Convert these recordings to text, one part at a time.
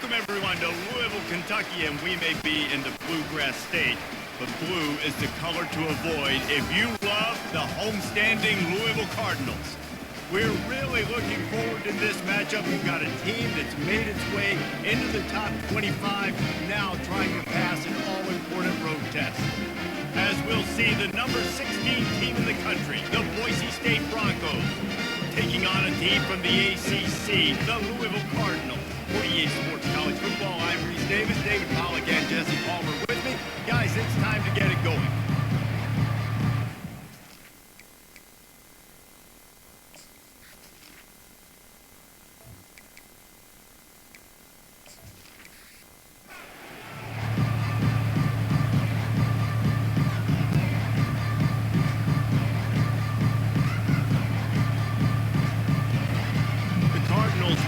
Welcome, everyone, to Louisville, Kentucky, and we may be in the Bluegrass State, but blue is the color to avoid if you love the homestanding Louisville Cardinals. We're really looking forward to this matchup. We've got a team that's made its way into the top 25, now trying to pass an all-important road test. As we'll see, the number 16 team in the country, the Boise State Broncos, taking on a team from the ACC, the Louisville Cardinals. 48 Sports College Football, I'm Reese Davis, David Pollock, and Jesse Palmer with me. Guys, it's time to get it going.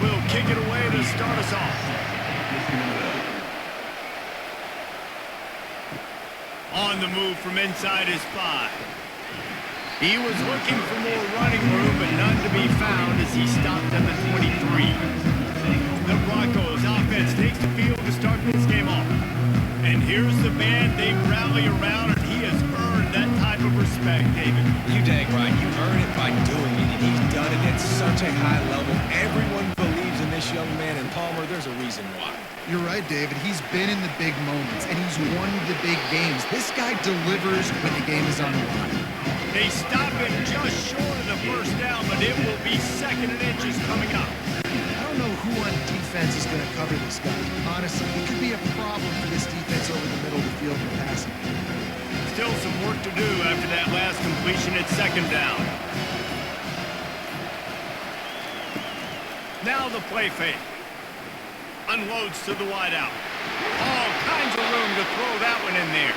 Will kick it away to start us off. On the move from inside his 5. He was looking for more running room, but none to be found as he stopped at the 23. The Broncos offense takes the field to start this game off. And here's the man they rally around, and he has earned that type of respect, David. You dang right. You earn it by doing it, and he's done it at such a high level. Everyone believes in this young man, and Palmer, there's a reason why. You're right, David. He's been in the big moments, and he's won the big games. This guy delivers when the game is on the line. They stop it just short of the first down, but it will be 2nd and inches coming up. I don't know who on defense is going to cover this guy. Honestly, it could be a problem for this defense over the middle of the field in passing. Still some work to do after that last completion at 2nd down. Now the play fake. Unloads to the wideout. All kinds of room to throw that one in there.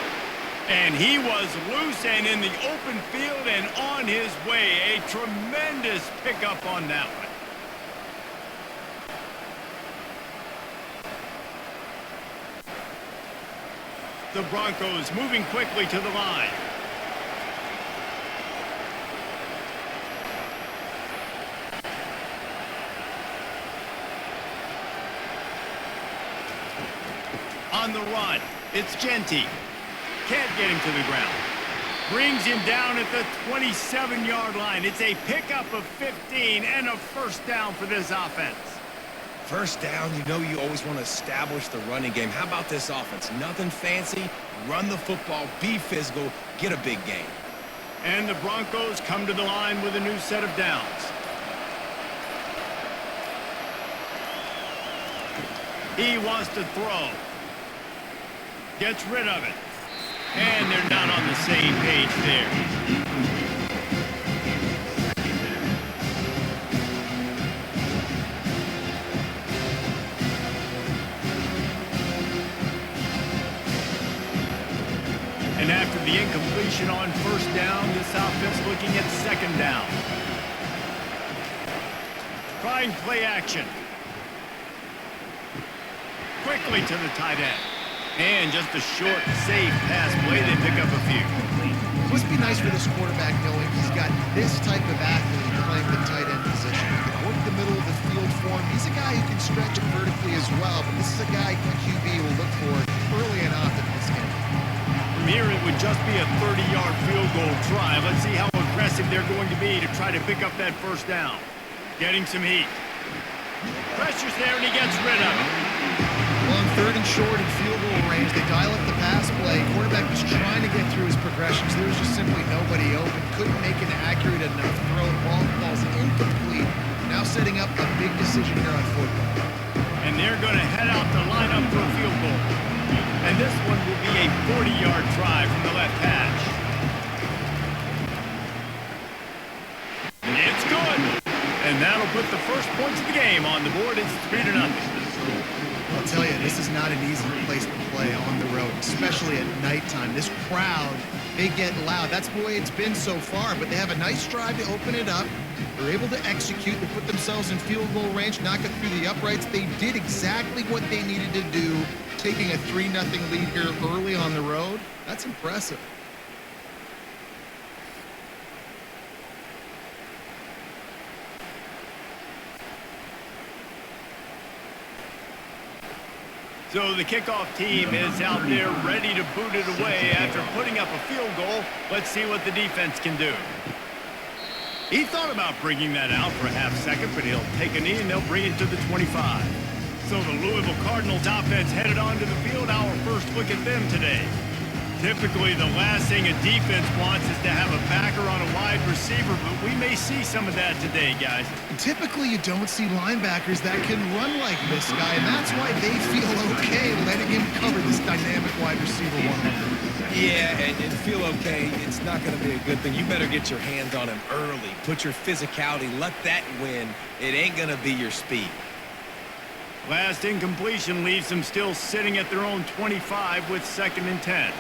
And he was loose and in the open field and on his way. A tremendous pickup on that one. The Broncos moving quickly to the line. On the run, it's Genty. Can't get him to the ground. Brings him down at the 27-yard line. It's a pickup of 15 and a first down for this offense. First down, you know you always want to establish the running game. How about this offense? Nothing fancy. Run the football, be physical, get a big gain. And the Broncos come to the line with a new set of downs. He wants to throw. Gets rid of it. And they're not on the same page there. And after the incompletion on first down, this offense looking at 2nd down. Trying play action. Quickly to the tight end. And just a short, safe pass play. They pick up a few. Must be nice for this quarterback knowing he's got this type of athlete playing the tight end position. He can work the middle of the field for him. He's a guy who can stretch it vertically as well, but this is a guy QB will look for early and often in this game. From here, it would just be a 30-yard field goal try. Let's see how aggressive they're going to be to try to pick up that first down. Getting some heat. Pressure's there, and he gets rid of it. Well, on 3rd and short and field goal range, they dial up the pass play. Quarterback was trying to get through his progressions. There was just simply nobody open. Couldn't make an accurate enough throw. Ball's incomplete. Now setting up a big decision here on 4th down. And they're going to head out to line up for a field goal. And this one will be a 40-yard try from the left hash. It's good. And that'll put the first points of the game on the board. It's 3-0. I'll tell you, this is not an easy place to play on the road, especially at nighttime. This crowd, they get loud. That's the way it's been so far, but they have a nice drive to open it up. They're able to execute. They put themselves in field goal range, knock it through the uprights. They did exactly what they needed to do, taking a 3-0 lead here early on the road. That's impressive. So the kickoff team is out there ready to boot it away after putting up a field goal. Let's see what the defense can do. He thought about bringing that out for a half second, but he'll take a knee and they'll bring it to the 25. So the Louisville Cardinals offense headed onto the field. Our first look at them today. Typically, the last thing a defense wants is to have a backer on a wide receiver, but we may see some of that today, guys. Typically, you don't see linebackers that can run like this guy, and that's why they feel okay letting him cover this dynamic wide receiver one-on-one. Yeah, and feel okay. It's not going to be a good thing. You better get your hands on him early. Put your physicality. Let that win. It ain't going to be your speed. Last incompletion leaves them still sitting at their own 25 with 2nd and 10.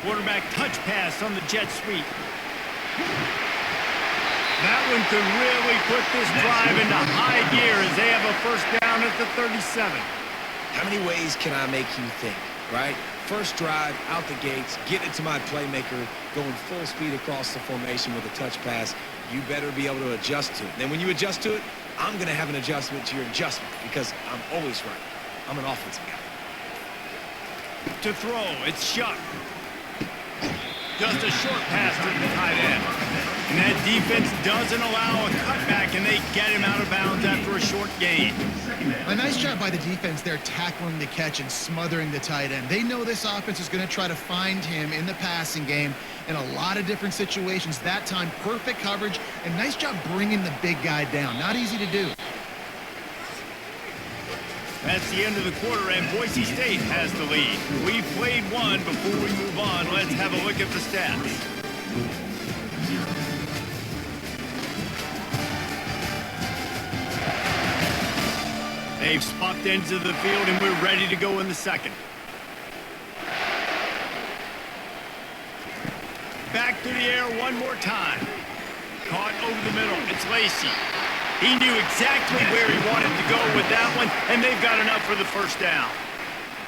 Quarterback touch pass on the jet sweep. That one could really put this drive into high gear as they have a first down at the 37. How many ways can I make you think, right? First drive, out the gates, get it to my playmaker, going full speed across the formation with a touch pass. You better be able to adjust to it. Then when you adjust to it, I'm going to have an adjustment to your adjustment because I'm always right. I'm an offensive guy. To throw, it's Shuck. Just a short pass to the tight end. And that defense doesn't allow a cutback, and they get him out of bounds after a short gain. A nice job by the defense there tackling the catch and smothering the tight end. They know this offense is going to try to find him in the passing game in a lot of different situations. That time, perfect coverage, and nice job bringing the big guy down. Not easy to do. That's the end of the quarter, and Boise State has the lead. We've played one. Before we move on, let's have a look at the stats. They've swapped ends of the field, and we're ready to go in the second. Back to the air one more time. Caught over the middle. It's Lacey. He knew exactly where he wanted to go with that one, and they've got enough for the first down.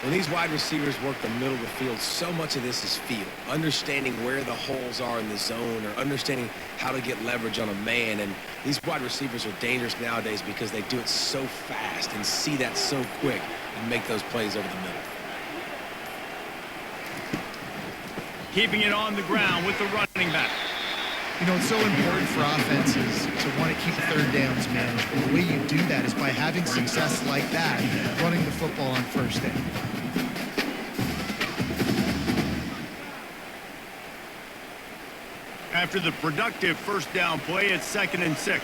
When these wide receivers work the middle of the field, so much of this is feel. Understanding where the holes are in the zone or understanding how to get leverage on a man. And these wide receivers are dangerous nowadays because they do it so fast and see that so quick and make those plays over the middle. Keeping it on the ground with the running back. You know, it's so important for offenses to want to keep third downs manageable. The way you do that is by having success like that, running the football on first down. After the productive first down play, it's 2nd and 6.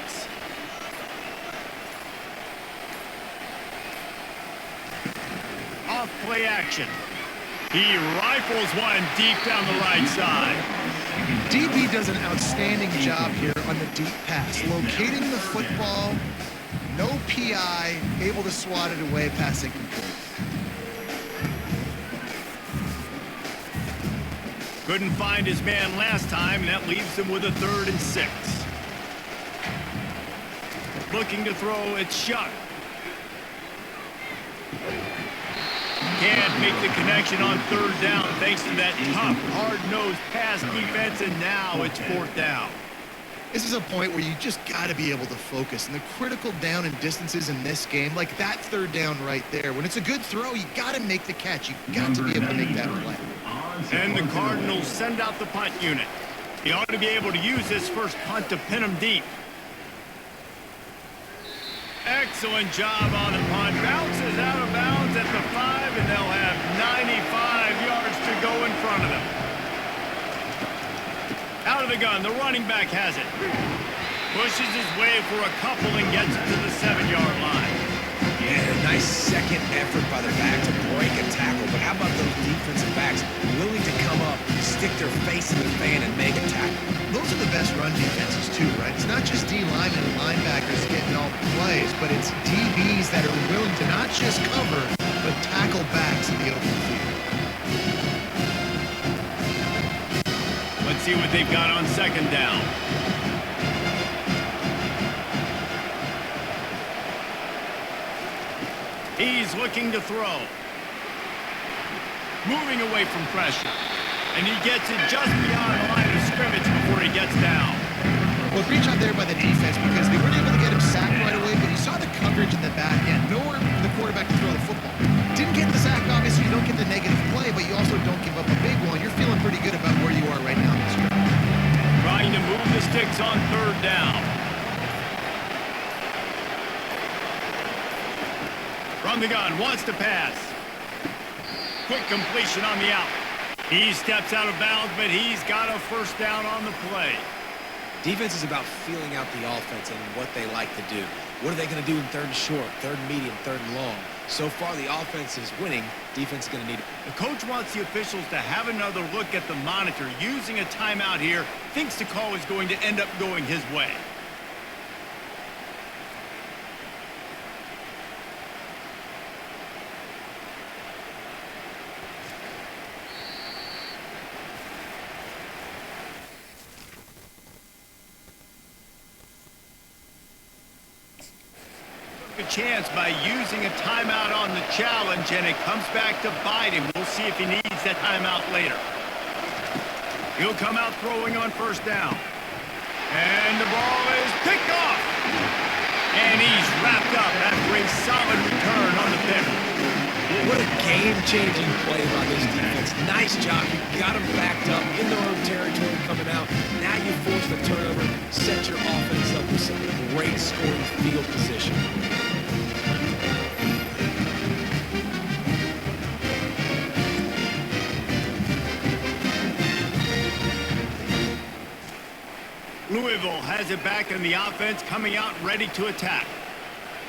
Off play action. He rifles one deep down the right side. DB does an outstanding job here on the deep pass, locating the football, no PI, able to swat it away, pass incomplete. Couldn't find his man last time, and that leaves him with a 3rd and 6. Looking to throw, it's Shuck. Can't make the connection on 3rd down thanks to that tough, hard-nosed pass defense, and now it's 4th down. This is a point where you just got to be able to focus. And the critical down and distances in this game, like that 3rd down right there, when it's a good throw, you got to make the catch. You got to be able to make that play. And the Cardinals send out the punt unit. He ought to be able to use this first punt to pin him deep. Excellent job on the punt. Bounces out of bounds at the 5, and they'll have 95 yards to go in front of them. Out of the gun, the running back has it. Pushes his way for a couple and gets it to the 7-yard line. Yeah, nice second effort by the back to break a tackle. But how about those defensive backs willing to come up, stick their face in the fan, and make a tackle? Those are the best run defenses, too, right? It's not just D linemen and linebackers getting all the plays, but it's DBs that are willing to not just cover, but tackle backs in the open field. Let's see what they've got on 2nd down. He's looking to throw. Moving away from pressure. And he gets it just beyond the line of scrimmage before he gets down. Well, great job there by the defense because they weren't able to get him sacked right away, coverage in the back end. Nowhere for the quarterback to throw the football. Didn't get the sack, obviously. You don't get the negative play, but you also don't give up a big one. You're feeling pretty good about where you are right now in this drive. Trying to move the sticks on third down. From the gun, wants to pass. Quick completion on the out. He steps out of bounds, but he's got a first down on the play. Defense is about feeling out the offense and what they like to do. What are they going to do in third and short, third and medium, third and long? So far, the offense is winning. Defense is going to need it. The coach wants the officials to have another look at the monitor. Using a timeout here, thinks the call is going to end up going his way. A chance by using a timeout on the challenge, and it comes back to bite him. We'll see if he needs that timeout later. He'll come out throwing on first down. And the ball is picked off. And he's wrapped up after a solid return on the pick. What a game-changing play by this defense. Nice job. You got them backed up in their own territory coming out. Now you force the turnover, set your offense up with some great scoring field position. Louisville has it back in the offense, coming out ready to attack.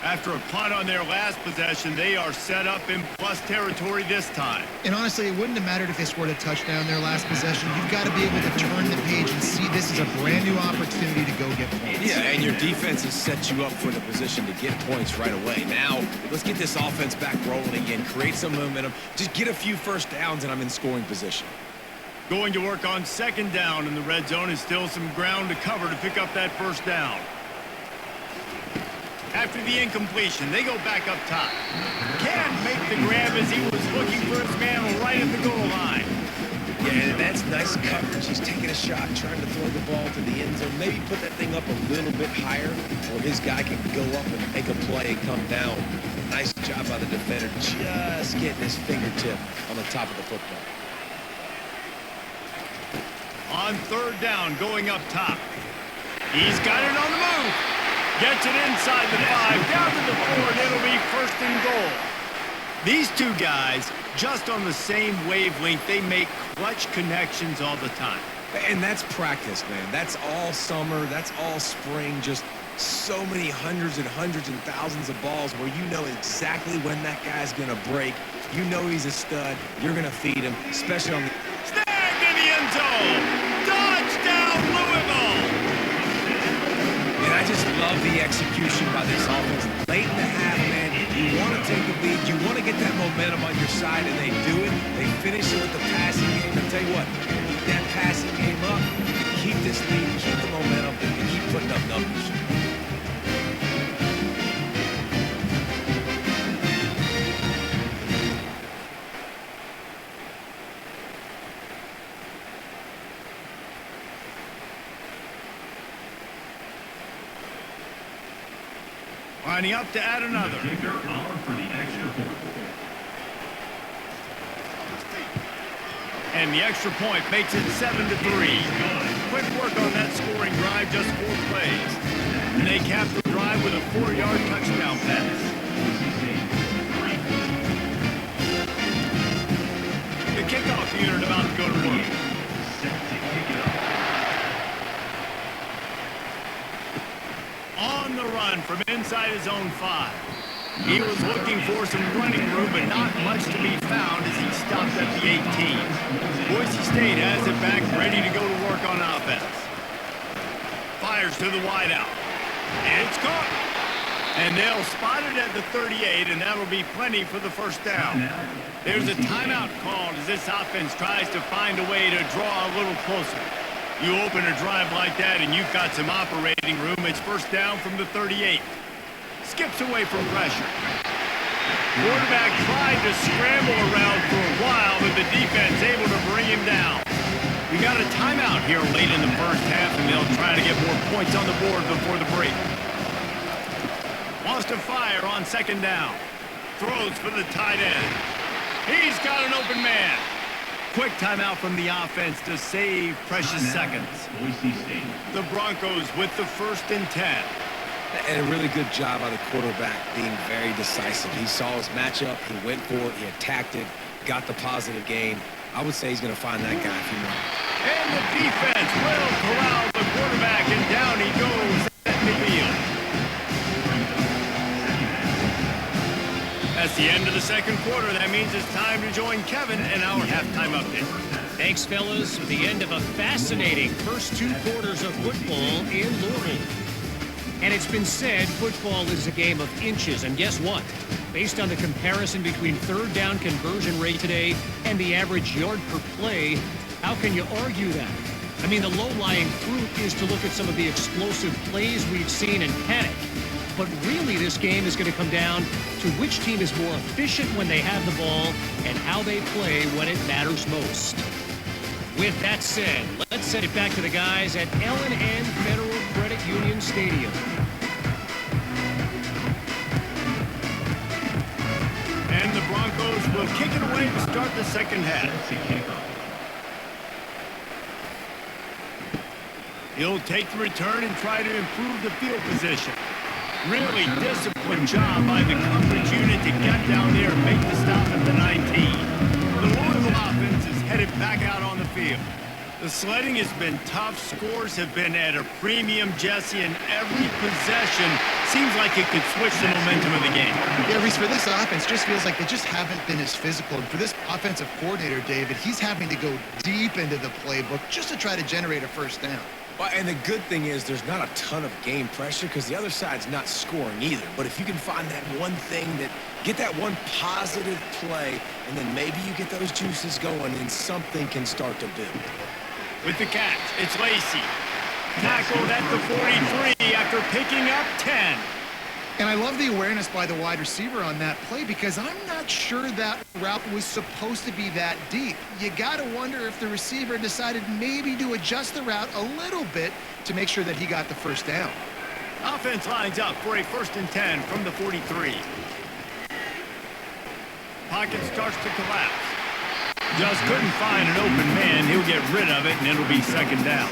After a punt on their last possession, they are set up in plus territory this time. And honestly, it wouldn't have mattered if they scored a touchdown their last possession. You've got to be able to turn the page and see this as a brand new opportunity to go get points. Yeah, and your defense has set you up for the position to get points right away. Now, let's get this offense back rolling again, create some momentum, just get a few first downs, and I'm in scoring position. Going to work on second down in the red zone, and still some ground to cover to pick up that first down. After the incompletion, they go back up top. Can't make the grab as he was looking for his man right at the goal line. Yeah, and that's nice coverage. He's taking a shot, trying to throw the ball to the end zone. Maybe put that thing up a little bit higher where his guy can go up and make a play and come down. Nice job by the defender, just getting his fingertip on the top of the football. On third down, going up top. He's got it on the move. Gets it inside the 5, down to the 4, and it'll be first and goal. These two guys, just on the same wavelength, they make clutch connections all the time. And that's practice, man. That's all summer. That's all spring. Just so many hundreds and thousands of balls where you know exactly when that guy's going to break. You know he's a stud. You're going to feed him, especially on the... Snagged in the end zone. Touchdown, Louisville. And I just love the execution by this offense. Late in the half, man, you want to take the lead. You want to get that momentum on your side, and they do it. They finish it with the passing game. And tell you what, keep that passing game up, keep this lead, keep the momentum, and keep putting up numbers. Lining up to add another. And the extra point makes it 7-3. Quick work on that scoring drive, just 4 plays. And they cap the drive with a 4-yard touchdown pass. The kickoff unit about to go to work. On the run from inside his own 5. He was looking for some running room, but not much to be found as he stopped at the 18. Boise State has it back, ready to go to work on offense. Fires to the wideout. And it's caught. And they'll spot it at the 38, and that'll be plenty for the first down. There's a timeout called as this offense tries to find a way to draw a little closer. You open a drive like that and you've got some operating room. It's first down from the 38. Skips away from pressure. Quarterback tried to scramble around for a while, but the defense able to bring him down. We got a timeout here late in the first half, and they'll try to get more points on the board before the break. Wants to fire on second down. Throws for the tight end. He's got an open man. Quick timeout from the offense to save precious seconds. The Broncos with the 1st and 10. And a really good job by the quarterback being very decisive. He saw his matchup, he went for it, he attacked it, got the positive gain. I would say he's going to find that guy if he wants. And the defense will corral the quarterback, and down he goes at midfield. That's the end of the second quarter. That means it's time to join Kevin in our halftime update. Thanks, fellas. The end of a fascinating first 2 quarters of football in Louisville. And it's been said football is a game of inches. And guess what? Based on the comparison between third down conversion rate today and the average yard per play, how can you argue that? I mean, the low-lying fruit is to look at some of the explosive plays we've seen and panic. But really, this game is going to come down to which team is more efficient when they have the ball and how they play when it matters most. With that said, let's send it back to the guys at L&N Federal Credit Union Stadium. And the Broncos will kick it away to start the second half. He'll take the return and try to improve the field position. Really disciplined job by the coverage unit to get down there and make the stop at the 19. The Louisville offense is headed back out on the field. The sledding has been tough. Scores have been at a premium, Jesse, and every possession seems like it could switch the momentum of the game. Yeah, Reese, for this offense, just feels like they just haven't been as physical. And for this offensive coordinator, David, he's having to go deep into the playbook just to try to generate a first down. Well, and the good thing is there's not a ton of game pressure because the other side's not scoring either. But if you can find that one thing get that one positive play, and then maybe you get those juices going and something can start to build. With the catch, it's Lacey. Tackled at the 43 after picking up 10. And I love the awareness by the wide receiver on that play because I'm not sure that route was supposed to be that deep. You got to wonder if the receiver decided maybe to adjust the route a little bit to make sure that he got the first down. Offense lines up for a 1st and 10 from the 43. Pocket starts to collapse. Just couldn't find an open man. He'll get rid of it, and it'll be second down.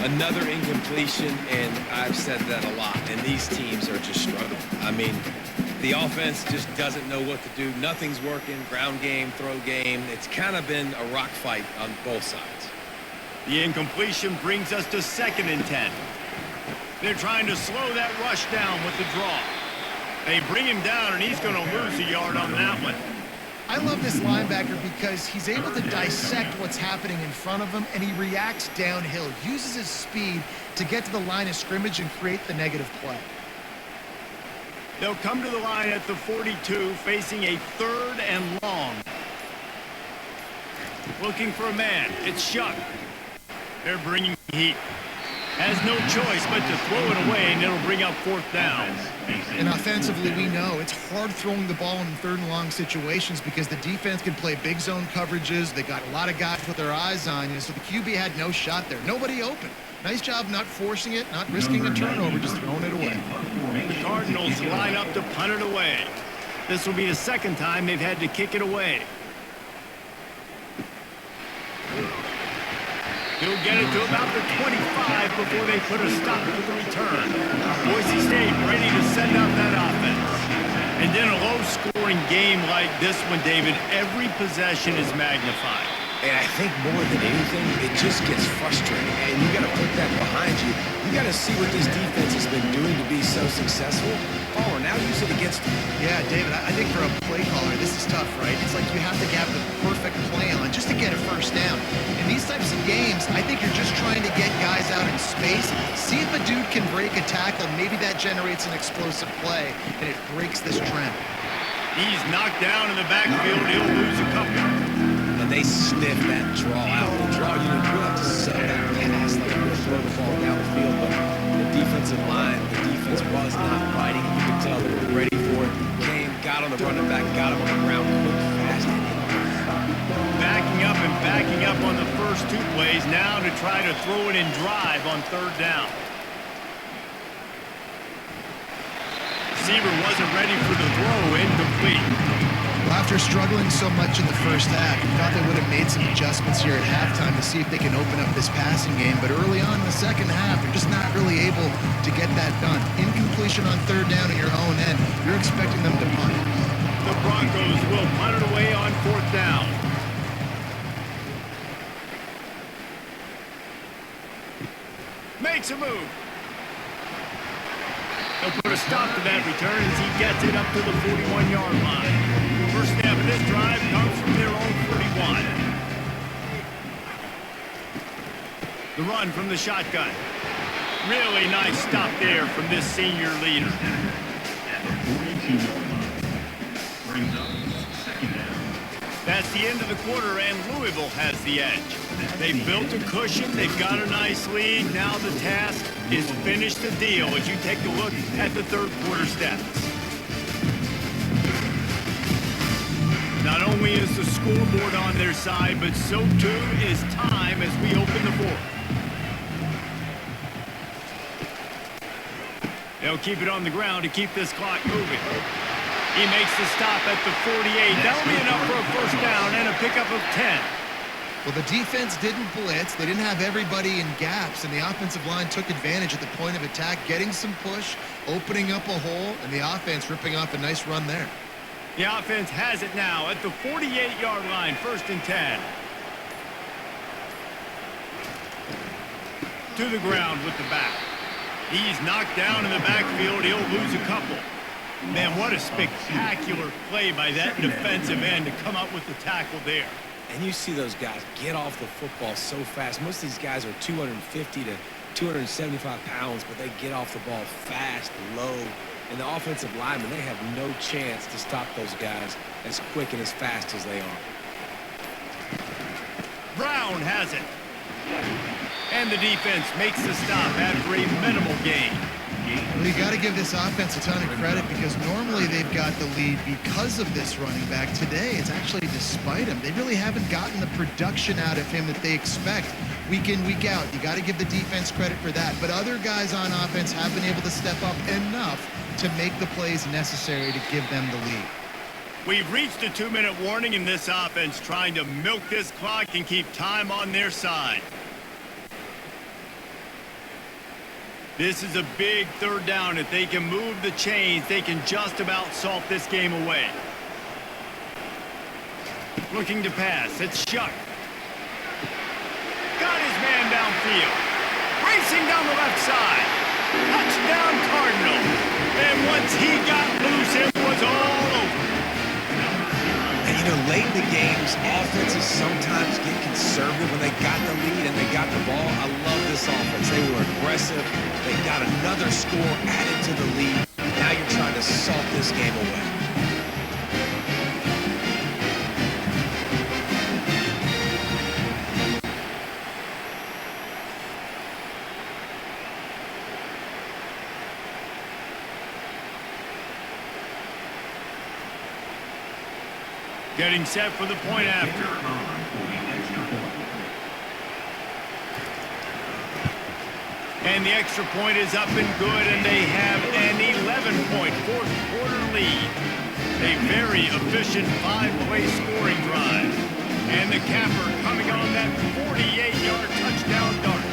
Another incompletion, and I've said that a lot, and these teams are just struggling. I mean, the offense just doesn't know what to do. Nothing's working. Ground game, throw game. It's kind of been a rock fight on both sides. The incompletion brings us to 2nd and 10. They're trying to slow that rush down with the draw. They bring him down, and he's going to lose a yard on that one. I love this linebacker because he's able to dissect what's happening in front of him, and he reacts downhill, uses his speed to get to the line of scrimmage and create the negative play. They'll come to the line at the 42, facing a 3rd and long. Looking for a man. It's Shuck. They're bringing heat. Has no choice but to throw it away, and it'll bring up 4th down. And offensively, we know it's hard throwing the ball in 3rd and long situations because the defense can play big zone coverages. They got a lot of guys with their eyes on you, so the QB had no shot there. Nobody open. Nice job not forcing it, not risking a turnover, just throwing it away. The Cardinals line up to punt it away. This will be the 2nd time they've had to kick it away. He'll get it to about the 25 before they put a stop to the return. Boise State ready to send out that offense. And in a low-scoring game like this one, David, every possession is magnified. And I think more than anything, it just gets frustrating. And you got to put that behind you. You got to see what this defense has been doing to be so successful. Oh, now use it against them. Yeah, David, I think for a play caller, this is tough, right? It's like you have to have the perfect play on just to get a first down. In these types of games, I think you're just trying to get guys out in space, see if a dude can break a tackle, and maybe that generates an explosive play, and it breaks this trend. He's knocked down in the backfield. He'll lose a couple. And they sniff that draw out. The draw unit will have to sell that pass like we'll throw the ball down the field, but the defensive line, the defense was not fighting. You could tell they were ready for it. Came, got on the running back, got him on the ground quick, fast. Backing up and backing up on the first 2 plays, now to try to throw it in drive on 3rd down. receiver wasn't ready for the throw, incomplete. Well, after struggling so much in the first half, you thought they would have made some adjustments here at halftime to see if they can open up this passing game. But early on in the second half, they're just not really able to get that done. Incompletion on third down at your own end, you're expecting them to punt. The Broncos will punt it away on fourth down. Makes a move. They'll put a stop to that return as he gets it up to the 41-yard line. First snap of this drive comes from their own 41. The run from the shotgun. Really nice stop there from this senior leader. That's the end of the quarter, and Louisville has the edge. They've built a cushion. They've got a nice lead. Now the task is finish the deal as you take a look at the third quarter stats. Not only is the scoreboard on their side, but so too is time as we open the board. They'll keep it on the ground to keep this clock moving. He makes the stop at the 48. That'll be enough for a first down and a pickup of 10. Well, the defense didn't blitz. They didn't have everybody in gaps, and the offensive line took advantage at the point of attack, getting some push, opening up a hole, and the offense ripping off a nice run there. The offense has it now at the 48-yard line, first and 10. To the ground with the back. He's knocked down in the backfield. He'll lose a couple. Man, what a spectacular play by that defensive end to come up with the tackle there. And you see those guys get off the football so fast. Most of these guys are 250 to 275 pounds, but they get off the ball fast, low. And the offensive linemen, they have no chance to stop those guys as quick and as fast as they are. Brown has it. And the defense makes the stop after a minimal gain. Well, you got to give this offense a ton of credit because normally they've got the lead because of this running back. Today, it's actually despite him. They really haven't gotten the production out of him that they expect week in, week out. You got to give the defense credit for that. But other guys on offense have been able to step up enough to make the plays necessary to give them the lead. We've reached a 2-minute warning in this offense trying to milk this clock and keep time on their side. This is a big third down. If they can move the chains, they can just about salt this game away. Looking to pass. It's Shuck. Got his man downfield. Racing down the left side. Touchdown Cardinal. And once he got loose, it was all over. And you know, late in the games, offenses sometimes get conservative when they got the lead and they got the ball. I love this offense. They were aggressive. They got another score added to the lead. Now you're trying to salt this game away. Getting set for the point after. And the extra point is up and good, and they have an 11-point fourth quarter lead. A very efficient 5-play scoring drive. And the capper coming on that 48-yard touchdown dart.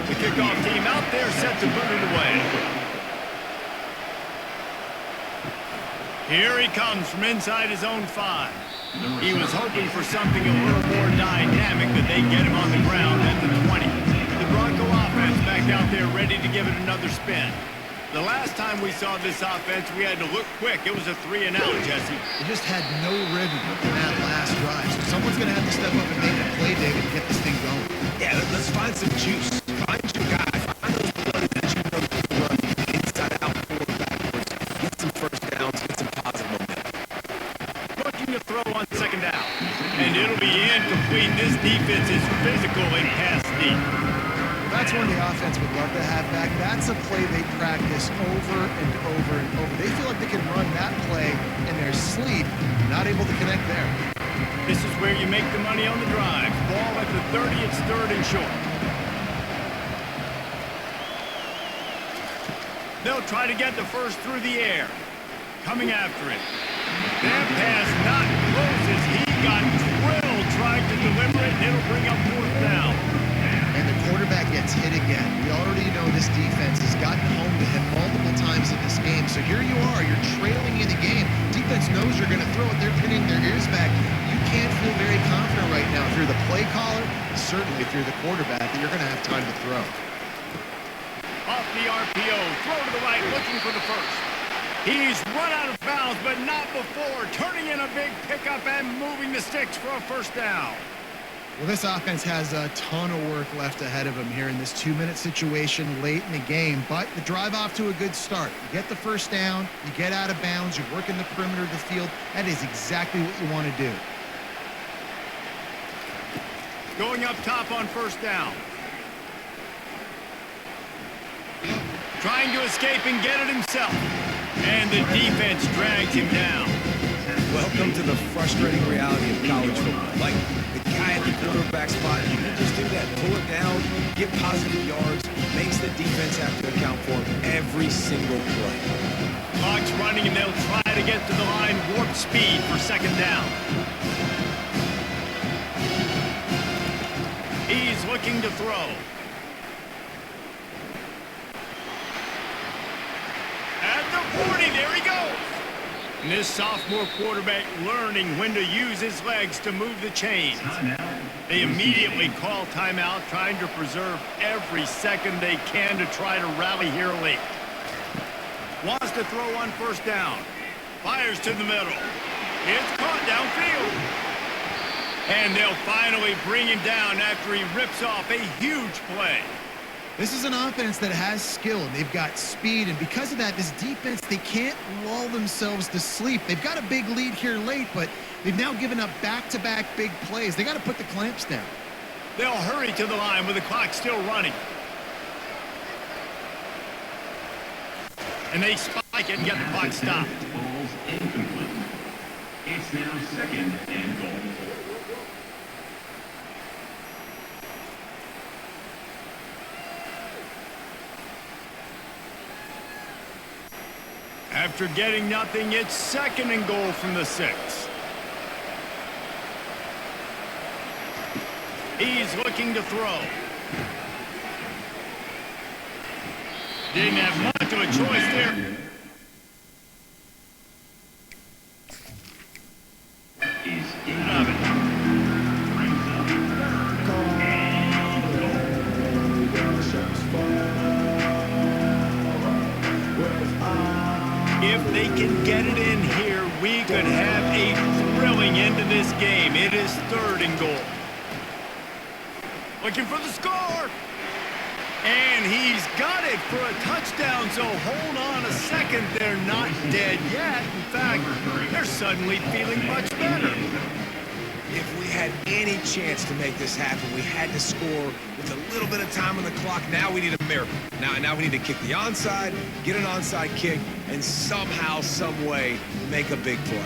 The kickoff team out there set to put it away. Here he comes from inside his own 5. He was hoping for something a little more dynamic, but they get him on the ground at the 20. The Bronco offense back out there ready to give it another spin. The last time we saw this offense, we had to look quick. It was a 3-and-out, Jesse. They just had no rhythm in that last drive. So someone's going to have to step up and make a play, David, and get this thing going. Yeah, let's find some juice. Find your guy. Find those plays that you know you can run inside out, forward, backwards. Get some first downs, get some positive momentum. Looking to throw on second down. And it'll be incomplete. This defense is physical and pass deep. That's one the offense would love to have back. That's a play they practice over and over and over. They feel like they can run that play in their sleep, not able to connect there. This is where you make the money on the drive. Ball at the 30, it's third and short. They'll try to get the first through the air. Coming after it. That pass not closes. He got drilled trying to deliver it, and it'll bring up fourth down. And the quarterback gets hit again. We already know this defense has gotten home to him multiple times in this game. So here you are, you're trailing in the game. Defense knows you're going to throw it. They're pinning their ears back. You can't feel very confident right now if you're the play caller, certainly if you're the quarterback, that you're going to have time to throw. Off the RPO, throw to the right, looking for the first. He's run out of bounds, but not before. Turning in a big pickup and moving the sticks for a first down. Well, this offense has a ton of work left ahead of them here in this 2-minute situation late in the game, but the drive off to a good start. You get the first down, you get out of bounds, you work in the perimeter of the field. That is exactly what you want to do. Going up top on first down. Trying to escape and get it himself. And the defense drags him down. Welcome to the frustrating reality of college football. Like, the guy at the quarterback spot, you can just do that. Pull it down, get positive yards, makes the defense have to account for him every single play. Clock's running, and they'll try to get to the line, warp speed for second down. He's looking to throw. At the 40, there he goes. And this sophomore quarterback learning when to use his legs to move the chains. They immediately call timeout, trying to preserve every second they can to try to rally here late. Wants to throw on first down. Fires to the middle. It's caught downfield. And they'll finally bring him down after he rips off a huge play. This is an offense that has skill, and they've got speed, and because of that, this defense, they can't lull themselves to sleep. They've got a big lead here late, but they've now given up back-to-back big plays. They got to put the clamps down. They'll hurry to the line with the clock still running. And they spike it and get the clock stopped. It's now second and goal. After getting nothing, it's second and goal from the 6. He's looking to throw. Didn't have much of a choice there. If they can get it in here, we could have a thrilling end to this game. It is third and goal. Looking for the score. And he's got it for a touchdown, so hold on a second. They're not dead yet. In fact, they're suddenly feeling much better. If we had any chance to make this happen, we had to score with a little bit of time on the clock. Now we need a miracle. Now we need to kick the onside, get an onside kick, and somehow, some way, make a big play.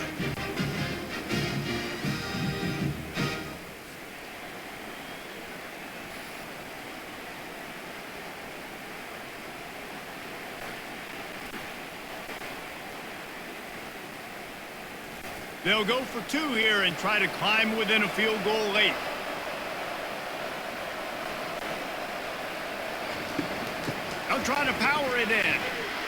They'll go for 2 here and try to climb within a field goal late. They'll try to power it in.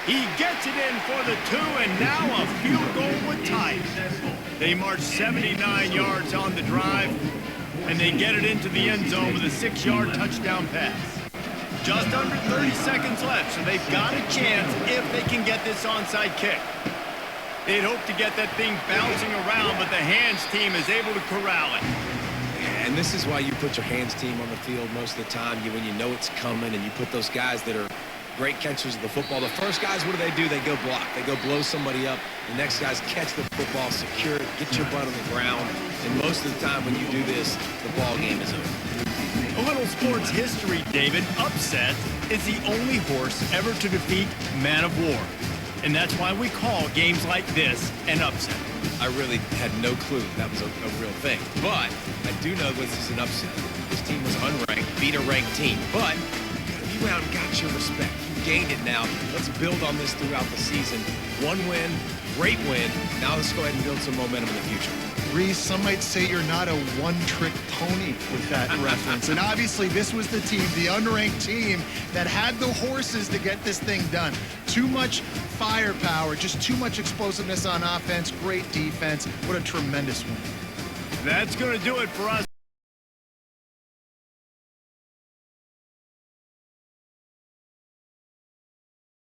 He gets it in for the 2, and now a field goal would tie it. They march 79 yards on the drive, and they get it into the end zone with a 6-yard touchdown pass. Just under 30 seconds left, so they've got a chance if they can get this onside kick. They'd hope to get that thing bouncing around, but the hands team is able to corral it. And this is why you put your hands team on the field most of the time. When you know it's coming, and you put those guys that are great catchers of the football. The first guys, what do? They go block. They go blow somebody up. The next guys catch the football, secure it, get your butt on the ground. And most of the time when you do this, the ball game is over. A little sports history, David. Upset is the only horse ever to defeat Man of War. And that's why we call games like this an upset. I really had no clue that was a real thing. But I do know this is an upset. This team was unranked, beat a ranked team. But you went out and got your respect. You gained it now. Let's build on this throughout the season. One win, great win. Now let's go ahead and build some momentum in the future. Reese, some might say you're not a one-trick pony with that reference. And obviously, this was the team, the unranked team, that had the horses to get this thing done. Too much firepower, just too much explosiveness on offense, great defense. What a tremendous win. That's going to do it for us.